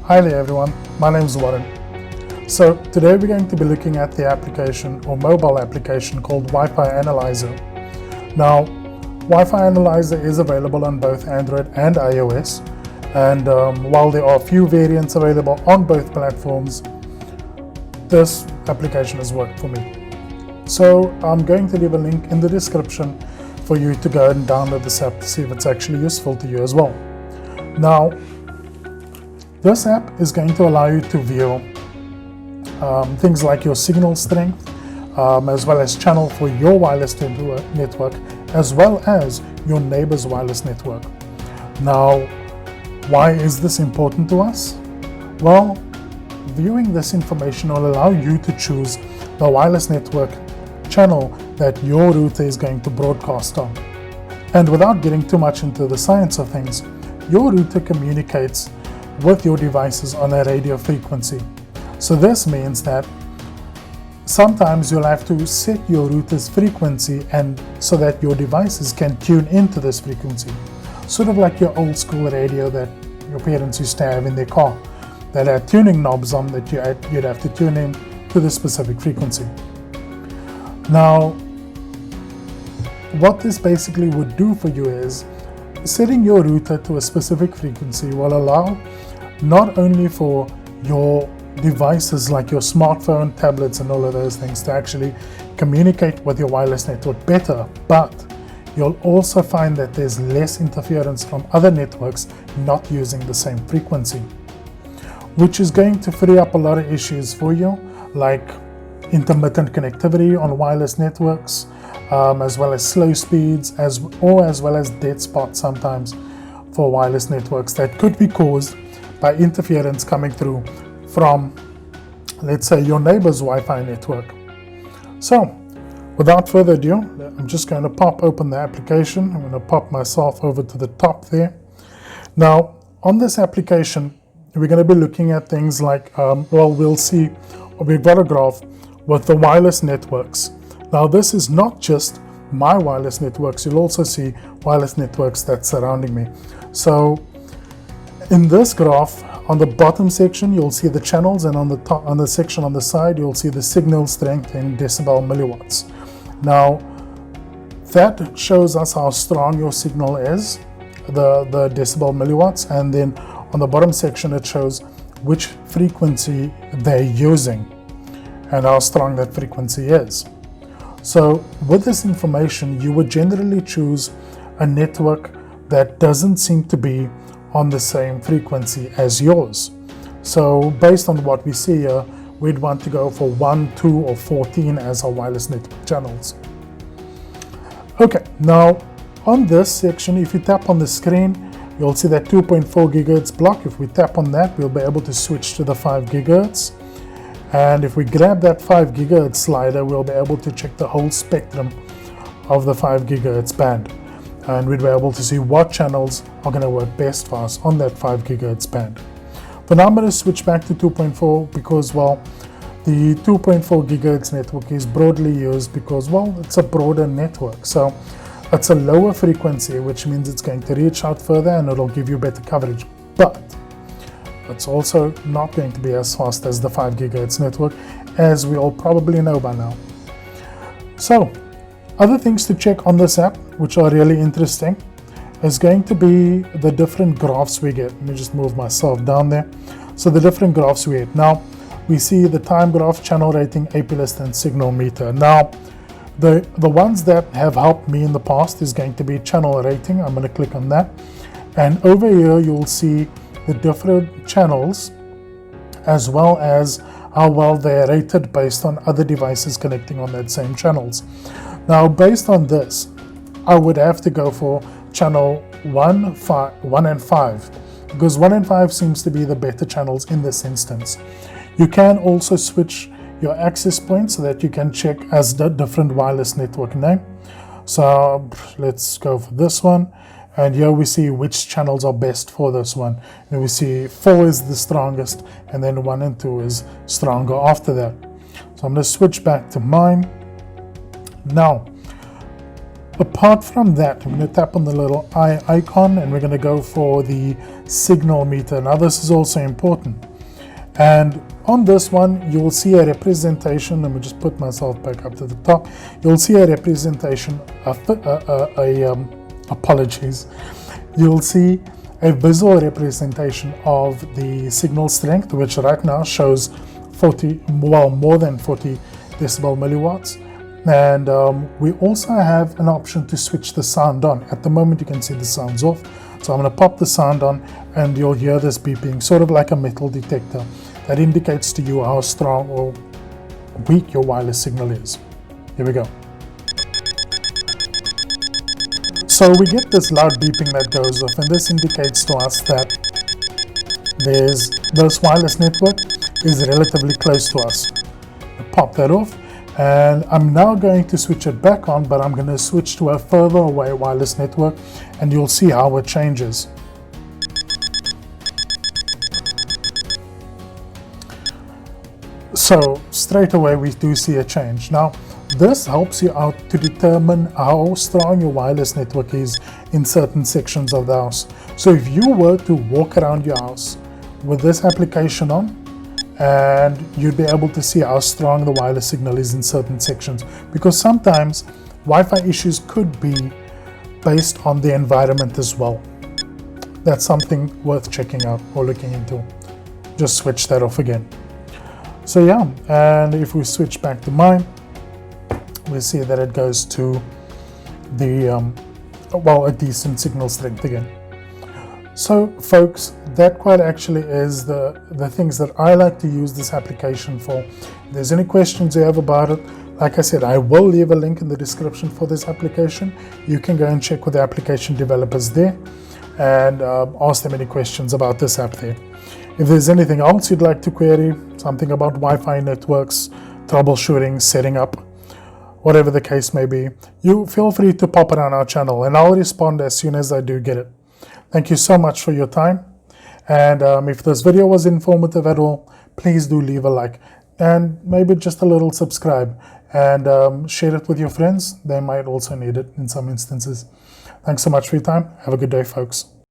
Hi there everyone, my name is Warren. So today we're going to be looking at the application or mobile application called Wi-Fi Analyzer. Now, Wi-Fi Analyzer is available on both Android and iOS, and while there are a few variants available on both platforms, this application has worked for me. So I'm going to leave a link in the description for you to go and download this app to see if it's actually useful to you as well. Now, this app is going to allow you to view things like your signal strength, as well as channel for your wireless network, as well as your neighbor's wireless network. Now, why is this important to us? Well, viewing this information will allow you to choose the wireless network channel that your router is going to broadcast on. And without getting too much into the science of things, your router communicates with your devices on a radio frequency. So this means that sometimes you'll have to set your router's frequency and so that your devices can tune into this frequency. Sort of like your old school radio that your parents used to have in their car that had tuning knobs on that you'd have to tune in to the specific frequency. Now, what this basically would do for you is setting your router to a specific frequency will allow not only for your devices like your smartphone, tablets, and all of those things to actually communicate with your wireless network better, but you'll also find that there's less interference from other networks not using the same frequency, which is going to free up a lot of issues for you, like intermittent connectivity on wireless networks, as well as slow speeds, as well as dead spots sometimes for wireless networks that could be caused by interference coming through from, let's say, your neighbor's Wi-Fi network. So, without further ado, I'm just going to pop open the application. I'm going to pop myself over to the top there. Now, on this application, we're going to be looking at things like, we'll see, we've got a graph with the wireless networks. Now, this is not just my wireless networks. You'll also see wireless networks that's surrounding me. So, in this graph, on the bottom section, you'll see the channels, and on the top, on the section on the side, you'll see the signal strength in decibel milliwatts. Now, that shows us how strong your signal is, the decibel milliwatts, and then on the bottom section, it shows which frequency they're using and how strong that frequency is. So with this information, you would generally choose a network that doesn't seem to be on the same frequency as yours. So based on what we see here, we'd want to go for 1, 2, or 14 as our wireless network channels. Okay, now on this section, if you tap on the screen, you'll see that 2.4 gigahertz block. If we tap on that, we'll be able to switch to the 5 gigahertz. And if we grab that 5 gigahertz slider, we'll be able to check the whole spectrum of the 5 gigahertz band. And we'd be able to see what channels are going to work best for us on that 5 gigahertz band. But now I'm going to switch back to 2.4 because, well, the 2.4 gigahertz network is broadly used because, well, it's a broader network. So it's a lower frequency, which means it's going to reach out further and it'll give you better coverage. But it's also not going to be as fast as the 5 gigahertz network, as we all probably know by now. So, other things to check on this app, which are really interesting, is going to be the different graphs we get. Let me just move myself down there. So the different graphs we get. Now, we see the time graph, channel rating, AP list, and signal meter. Now, the ones that have helped me in the past is going to be channel rating. I'm going to click on that. And over here, you'll see the different channels, as well as how well they're rated based on other devices connecting on that same channels. Now, based on this, I would have to go for channel 1 and 5, because 1 and 5 seems to be the better channels in this instance. You can also switch your access points so that you can check as the different wireless network name. So let's go for this one. And here we see which channels are best for this one. And we see 4 is the strongest, and then 1 and 2 is stronger after that. So I'm going to switch back to mine. Now, apart from that, I'm going to tap on the little eye icon, and we're going to go for the signal meter. Now this is also important. And on this one, you will see a representation. Let me just put myself back up to the top. You'll see a representation of apologies. You'll see a visual representation of the signal strength, which right now shows more than 40 decibel milliwatts. And we also have an option to switch the sound on. At the moment, you can see the sound's off. So I'm going to pop the sound on, and you'll hear this beeping, sort of like a metal detector. That indicates to you how strong or weak your wireless signal is. Here we go. So we get this loud beeping that goes off, and this indicates to us that this wireless network is relatively close to us. I'll pop that off, and I'm now going to switch it back on, but I'm going to switch to a further away wireless network, and you'll see how it changes. So straight away we do see a change. Now this helps you out to determine how strong your wireless network is in certain sections of the house. So if you were to walk around your house with this application on, and you'd be able to see how strong the wireless signal is in certain sections, because sometimes Wi-Fi issues could be based on the environment as well. That's something worth checking out or looking into. Just switch that off again. So yeah, and if we switch back to mine, we see that it goes to the a decent signal strength again. So folks, that quite actually is the things that I like to use this application for. If there's any questions you have about it, like I said, I will leave a link in the description for this application. You can go and check with the application developers there and ask them any questions about this app there. If there's anything else you'd like to query, something about Wi-Fi networks, troubleshooting, setting up, whatever the case may be, you feel free to pop it on our channel and I'll respond as soon as I do get it. Thank you so much for your time. And if this video was informative at all, please do leave a like and maybe just a little subscribe, and share it with your friends. They might also need it in some instances. Thanks so much for your time. Have a good day, folks.